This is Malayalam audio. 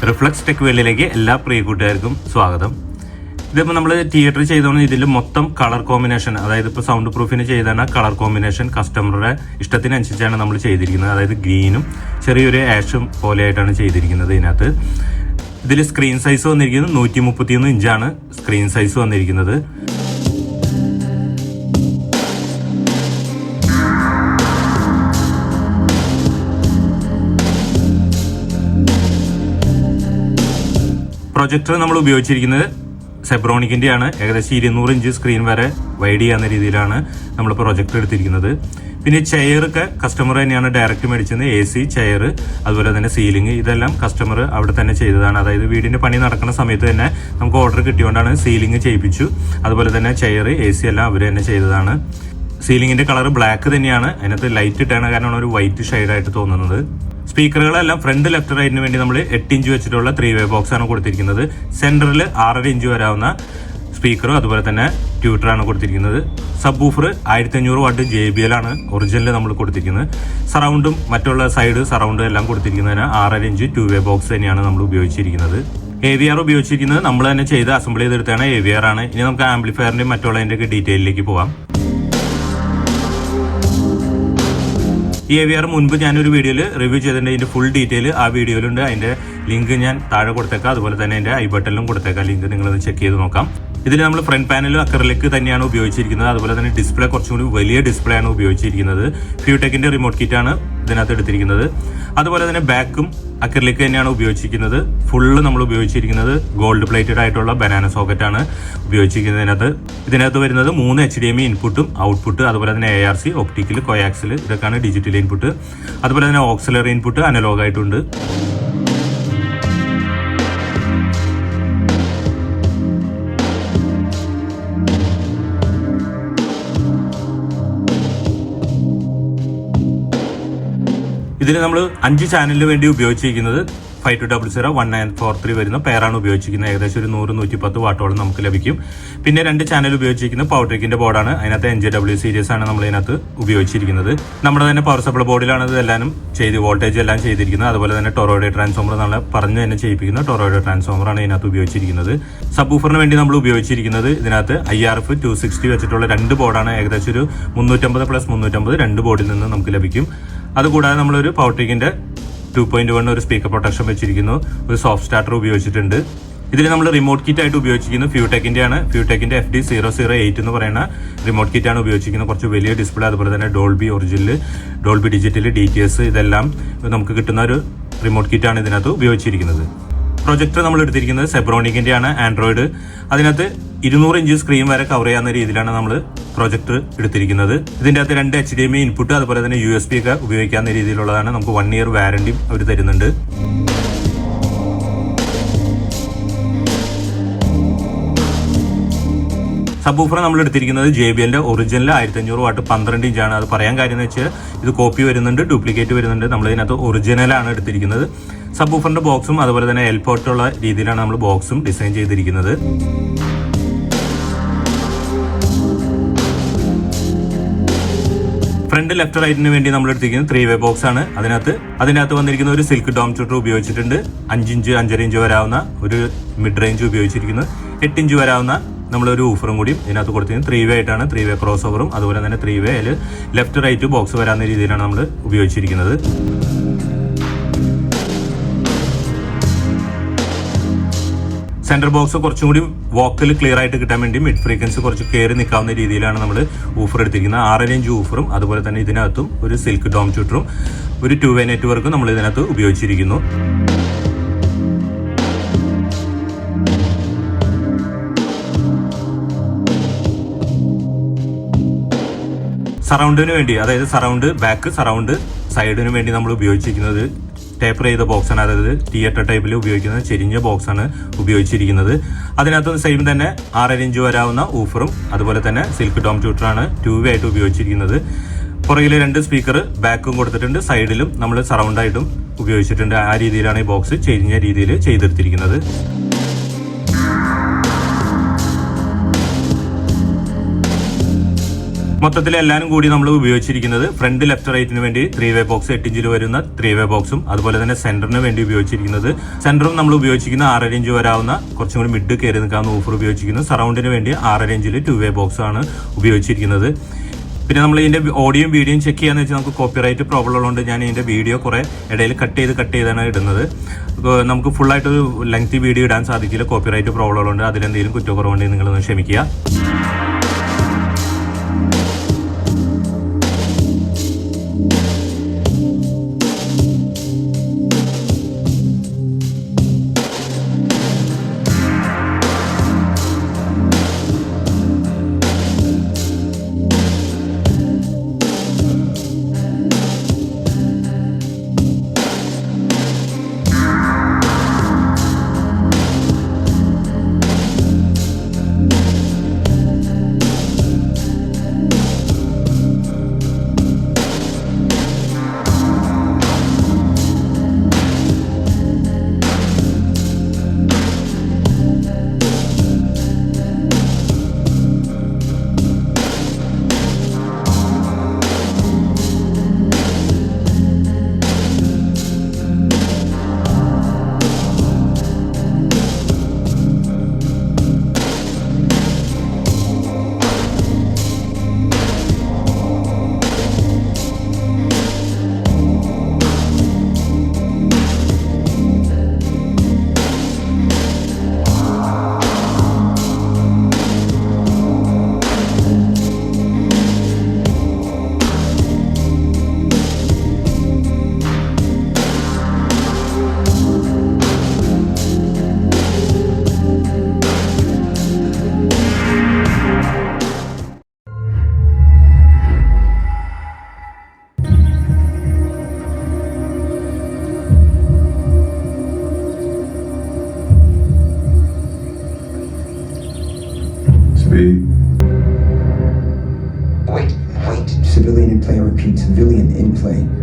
റിഫ്ലക്സ് ടെക് വേൾഡിലേക്ക് എല്ലാ പ്രിയ കൂട്ടുകാർക്കും സ്വാഗതം. ഇതിപ്പോൾ നമ്മൾ തിയേറ്റർ ചെയ്തോണ്ട് ഇതിൽ മൊത്തം കളർ കോമ്പിനേഷൻ, അതായത് ഇപ്പോൾ സൗണ്ട് പ്രൂഫിന് ചെയ്താണ് കളർ കോമ്പിനേഷൻ കസ്റ്റമറുടെ ഇഷ്ടത്തിനനുസരിച്ചാണ് നമ്മൾ ചെയ്തിരിക്കുന്നത്. അതായത് ഗ്രീനും ചെറിയൊരു ആഷും പോലെയായിട്ടാണ് ചെയ്തിരിക്കുന്നത്. ഇതിൽ സ്ക്രീൻ സൈസ് വന്നിരിക്കുന്നത് 131 ഇഞ്ചാണ് സ്ക്രീൻ സൈസ് വന്നിരിക്കുന്നത്. പ്രൊജക്ടർ നമ്മൾ ഉപയോഗിച്ചിരിക്കുന്നത് സെബ്രോണിക്കിൻ്റെയാണ്. ഏകദേശം 200 ഇഞ്ച് സ്ക്രീൻ വരെ വൈഡ് ചെയ്യാവുന്ന രീതിയിലാണ് നമ്മൾ പ്രൊജക്ടർ എടുത്തിരിക്കുന്നത്. പിന്നെ ചെയറൊക്കെ കസ്റ്റമർ തന്നെയാണ് ഡയറക്റ്റ് മേടിച്ചത്. AC ചെയർ, അതുപോലെ തന്നെ സീലിംഗ്, ഇതെല്ലാം കസ്റ്റമർ അവിടെ തന്നെ ചെയ്തതാണ്. അതായത് വീടിൻ്റെ പണി നടക്കുന്ന സമയത്ത് തന്നെ നമുക്ക് ഓർഡർ കിട്ടിയോണ്ടാണ് സീലിംഗ് ചെയ്യിപ്പിച്ചു. അതുപോലെ തന്നെ ചെയർ, AC എല്ലാം അവർ തന്നെ ചെയ്തതാണ്. സീലിംഗിൻ്റെ കളർ ബ്ലാക്ക് തന്നെയാണ്. അതിനകത്ത് ലൈറ്റ് ഇട്ടാണ് കാരണം ഒരു വൈറ്റ് ഷെയ്ഡായിട്ട് തോന്നുന്നത്. സ്പീക്കറുകളെല്ലാം ഫ്രണ്ട് ലെഫ്റ്റ് റൈറ്റിന് വേണ്ടി നമ്മൾ 8 ഇഞ്ച് വെച്ചിട്ടുള്ള 3-way ബോക്സ് ആണ് കൊടുത്തിരിക്കുന്നത്. സെന്ററിൽ 6.5 ഇഞ്ച് വരാവുന്ന സ്പീക്കറും അതുപോലെ തന്നെ ട്യൂട്ടറാണ് കൊടുത്തിരിക്കുന്നത്. സബ് വൂഫർ 1500 വാട്ട് JBL ആണ് ഒറിജിനൽ നമ്മൾ കൊടുത്തിരിക്കുന്നത്. സറൗണ്ടും മറ്റുള്ള സൈഡ് സറൗണ്ടും എല്ലാം കൊടുത്തിരിക്കുന്നതിന് 6.5 ഇഞ്ച് 2-way ബോക്സ് തന്നെയാണ് നമ്മൾ ഉപയോഗിച്ചിരിക്കുന്നത്. AVR ഉപയോഗിച്ചിരിക്കുന്നത് നമ്മൾ തന്നെ ചെയ്ത് അസംബിൾ ചെയ്തെടുത്താണ് AVR ആണ്. ഇനി നമുക്ക് ആംപ്ലിഫയറിന്റെയും മറ്റുള്ളതിൻ്റെയൊക്കെ ഡീറ്റെയിലേക്ക് പോവാം. ഈ AVR മുൻപ് ഞാനൊരു വീഡിയോയിൽ റിവ്യൂ ചെയ്തിട്ടുണ്ട്. ഇതിൻ്റെ ഫുൾ ഡീറ്റെയിൽ ആ വീഡിയോയിലുണ്ട്. അതിൻ്റെ ലിങ്ക് ഞാൻ താഴെ കൊടുത്തേക്കാം. അതുപോലെ തന്നെ എൻ്റെ ഐ ബട്ടണിലും കൊടുത്തേക്കാം. ലിങ്ക് നിങ്ങളത് ചെക്ക് ചെയ്ത് നോക്കാം. ഇതിൽ നമ്മൾ ഫ്രണ്ട് പാനലും അക്രിലിക് തന്നെയാണ് ഉപയോഗിച്ചിരിക്കുന്നത്. അതുപോലെ തന്നെ ഡിസ്പ്ലേ കുറച്ചും കൂടി വലിയ ഡിസ്പ്ലേ ആണ് ഉപയോഗിച്ചിരിക്കുന്നത്. ഫ്യൂടെക്കിൻ്റെ റിമോട്ട് കിറ്റാണ് ഇതിനകത്ത് എടുത്തിരിക്കുന്നത്. അതുപോലെ തന്നെ ബാക്കും അക്രിലിക് തന്നെയാണ് ഉപയോഗിച്ചിരിക്കുന്നത്. ഫുള്ള് നമ്മൾ ഉപയോഗിച്ചിരിക്കുന്നത് ഗോൾഡ് പ്ലേറ്റഡ് ആയിട്ടുള്ള ബനാന സോക്കറ്റ് ആണ് ഉപയോഗിച്ചിരിക്കുന്നത്. ഇതിനകത്ത് വരുന്നത് 3 HDMI ഇൻപുട്ടും ഔട്ട്പുട്ട്, അതുപോലെ തന്നെ ARC, ഒപ്റ്റിക്കൽ, കോയാക്സിൽ, ഇതൊക്കെയാണ് ഡിജിറ്റൽ ഇൻപുട്ട്. അതുപോലെ തന്നെ ഓക്സിലറി ഇൻപുട്ട് അനലോഗ് ആയിട്ടുണ്ട്. ഇതിൽ നമ്മൾ 5 ചാനലിന് വേണ്ടി ഉപയോഗിച്ചിരിക്കുന്നത് 5200-1943 വരുന്ന പെയറാണ് ഉപയോഗിച്ചിരിക്കുന്നത്. ഏകദേശം ഒരു 100-110 വാട്ടോളം നമുക്ക് ലഭിക്കും. പിന്നെ 2 ചാനൽ ഉപയോഗിച്ചിരിക്കുന്നത് പവർട്രിക്കിന്റെ ബോർഡാണ്. അതിനകത്ത് NJW സീരീസ് ആണ് നമ്മൾ ഇതിനകത്ത് ഉപയോഗിച്ചിരിക്കുന്നത്. നമ്മുടെ തന്നെ പവർ സപ്ലൈ ബോർഡിലാണ് ഇതെല്ലാം വോൾട്ടേജ് എല്ലാം ചെയ്തിരിക്കുന്നത്. അതുപോലെ തന്നെ ടൊറോയിഡ് ട്രാൻസ്ഫോമർ നമ്മൾ പറഞ്ഞു തന്നെ ചെയ്യിപ്പിക്കുന്ന ടൊറോയിഡ് ട്രാൻസ്ഫോമറാണ് ഇതിനകത്ത് ഉപയോഗിച്ചിരിക്കുന്നത്. സബ് വൂഫറിന് വേണ്ടി നമ്മൾ ഉപയോഗിച്ചിരിക്കുന്നത് ഇതിനകത്ത് IRF 260 വെച്ചിട്ടുള്ള 2 ബോർഡാണ്. ഏകദേശം ഒരു 350+350 2 ബോർഡിൽ നിന്ന് നമുക്ക് ലഭിക്കും. അതുകൂടാതെ നമ്മളൊരു പവർട്രിക്കിന്റെ 2.1 ഒരു സ്പീക്കർ പ്രൊട്ടക്ഷൻ വെച്ചിരിക്കുന്നു. ഒരു സോഫ്റ്റ് സ്റ്റാർട്ടർ ഉപയോഗിച്ചിട്ടുണ്ട്. ഇതിൽ നമ്മൾ റിമോട്ട് കിറ്റ് ആയിട്ട് ഉപയോഗിച്ചിരിക്കുന്നത് ഫ്യൂടെക്കിന്റെ ആണ്. ഫ്യൂടെക്കിന്റെ FD008 എന്ന് പറയുന്ന റിമോട്ട് കിറ്റ് ആണ് ഉപയോഗിച്ചിരിക്കുന്നത്. കുറച്ച് വലിയ ഡിസ്പ്ലേ, അതുപോലെ തന്നെ Dolby original, Dolby digital, DTS ഇതെല്ലാം നമുക്ക് കിട്ടുന്ന ഒരു റിമോട്ട് കിറ്റ് ആണ് ഇതിനകത്ത് ഉപയോഗിച്ചിരിക്കുന്നത്. പ്രൊജക്ടർ നമ്മൾ എടുത്തിരിക്കുന്നത് സെബ്രോണിക്കിന്റെ ആണ്, ആൻഡ്രോയിഡ്. അതിനകത്ത് 200 ഇഞ്ച് സ്ക്രീൻ വരെ കവർ ചെയ്യാവുന്ന രീതിയിലാണ് നമ്മൾ പ്രൊജക്ടർ എടുത്തിരിക്കുന്നത്. ഇതിൻ്റെ അകത്ത് 2 HDMI ഇൻപുട്ട്, അതുപോലെ തന്നെ USB ഒക്കെ ഉപയോഗിക്കാവുന്ന രീതിയിലുള്ളതാണ്. നമുക്ക് 1 ഇയർ വാറണ്ടിയും അവർ തരുന്നുണ്ട്. സബ് വൂഫർ നമ്മൾ എടുത്തിരിക്കുന്നത് JBLന്റെ ഒറിജിനൽ 1500 വാട്ട് 12 ഇഞ്ചാണ്. അത് പറയാൻ കാര്യം എന്ന് വെച്ചാൽ ഇത് കോപ്പി വരുന്നുണ്ട്, ഡ്യൂപ്ലിക്കേറ്റ് വരുന്നുണ്ട്. നമ്മൾ ഇതിനകത്ത് ഒറിജിനലാണ് എടുത്തിരിക്കുന്നത്. സബ് വൂഫറിന്റെ ബോക്സും അതുപോലെ തന്നെ എൽപോർട്ടുള്ള രീതിയിലാണ് നമ്മൾ ബോക്സും ഡിസൈൻ ചെയ്തിരിക്കുന്നത്. ഫ്രണ്ട് ലെഫ്റ്റ് റൈറ്റിന് വേണ്ടി നമ്മൾ എടുത്തിരിക്കുന്നത് 3-way ബോക്സ് ആണ്. അതിനകത്ത് വന്നിരിക്കുന്ന ഒരു സിൽക്ക് ഡോം ചൂട്ടർ ഉപയോഗിച്ചിട്ടുണ്ട്. 5 ഇഞ്ച് 5.5 ഇഞ്ച് വരാവുന്ന ഒരു മിഡ് റേഞ്ച് ഉപയോഗിച്ചിരിക്കുന്നത്. 8 ഇഞ്ച് വരാവുന്ന നമ്മളൊരു ഊഫറും കൂടി ഇതിനകത്ത് കൊടുത്തിരിക്കുന്നത്. 3-way ആയിട്ടാണ്. 3-way ക്രോസ് ഓവറും അതുപോലെ തന്നെ 3-way ലെഫ്റ്റ് റൈറ്റ് ബോക്സ് വരാവുന്ന രീതിയിലാണ് നമ്മൾ ഉപയോഗിച്ചിരിക്കുന്നത്. സെന്റർ ബോക്സ് കുറച്ചും കൂടി വോക്കൽ ക്ലിയർ ആയിട്ട് കിട്ടാൻ വേണ്ടി മിഡ് ഫ്രീക്വൻസി കുറച്ച് കയറി നിൽക്കാവുന്ന രീതിയിലാണ് നമ്മൾ ഊഫർ എടുത്തിരിക്കുന്നത്. 6.5 ഇഞ്ച് ഊഫറും അതുപോലെ തന്നെ ഇതിനകത്തും ഒരു സിൽക്ക് ഡോം ചൂട്ടറും ഒരു 2-way നെറ്റ്വർക്കും നമ്മൾ ഇതിനകത്ത് ഉപയോഗിച്ചിരിക്കുന്നു. സറൗണ്ടിന് വേണ്ടി, അതായത് സറൗണ്ട് ബാക്ക്, സറൗണ്ട് സൈഡിന് വേണ്ടി നമ്മൾ ഉപയോഗിച്ചിരിക്കുന്നത് ടേപ്പർ ചെയ്ത ബോക്സ് ആണ്. അതായത് തിയേറ്റർ ടൈപ്പിൽ ഉപയോഗിക്കുന്ന ചെരിഞ്ഞ ബോക്സ് ആണ് ഉപയോഗിച്ചിരിക്കുന്നത്. അതിനകത്ത് സെയിം തന്നെ 6.5 ഇഞ്ച് വരാവുന്ന ഊഫറും അതുപോലെ തന്നെ സിൽക്ക് ഡോം ട്യൂട്ടറാണ് 2-way ആയിട്ട് ഉപയോഗിച്ചിരിക്കുന്നത്. പുറകിൽ 2 സ്പീക്കർ ബാക്കും കൊടുത്തിട്ടുണ്ട്. സൈഡിലും നമ്മൾ സറൗണ്ട് ആയിട്ടും ഉപയോഗിച്ചിട്ടുണ്ട്. ആ രീതിയിലാണ് ഈ ബോക്സ് ചെരിഞ്ഞ രീതിയിൽ ചെയ്തെടുത്തിരിക്കുന്നത്. മൊത്തത്തിൽ എല്ലാവരും കൂടി നമ്മൾ ഉപയോഗിച്ചിരിക്കുന്നത് ഫ്രണ്ട് ലെഫ്റ്റ് റൈറ്റിന് വേണ്ടി 3-way ബോക്സ് 8 ഇഞ്ചിൽ വരുന്ന 3-way ബോക്സും അതുപോലെ തന്നെ സെന്ററിന് വേണ്ടി ഉപയോഗിച്ചിരിക്കുന്നത് സെന്ററും നമ്മൾ ഉപയോഗിച്ചിരിക്കുന്ന 6.5 ഇഞ്ച് വരാവുന്ന കുറച്ചും കൂടി മിഡ് കയറി നിൽക്കാവുന്ന ഊഫർ ഉപയോഗിച്ചിരിക്കുന്നത് സറൗണ്ടിന് വേണ്ടി 6.5 ഇഞ്ചിൽ 2-way ബോക്സ് ആണ് ഉപയോഗിച്ചിരിക്കുന്നത്. പിന്നെ നമ്മൾ ഇതിന്റെ ഓഡിയോയും വീഡിയോയും ചെക്ക് ചെയ്യാന്ന് വെച്ചാൽ നമുക്ക് കോപ്പിറൈറ്റ് പ്രോബ്ലം ഉള്ളതുകൊണ്ട് ഞാൻ ഇതിന്റെ വീഡിയോ കുറെ ഇടയിൽ കട്ട് ചെയ്താണ് ഇടുന്നത്. നമുക്ക് ഫുൾ ആയിട്ടൊരു ലെങ്തി വീഡിയോ ഇടാൻ സാധിക്കില്ല, കോപ്പിറൈറ്റ് പ്രോബ്ലം ഉള്ളതുകൊണ്ട് അതിലെന്തെങ്കിലും കുറ്റക്കുറവുണ്ടെങ്കിൽ നിങ്ങളൊന്ന് ക്ഷമിക്കുക. Wait. Civilian in play, I repeat, civilian in play.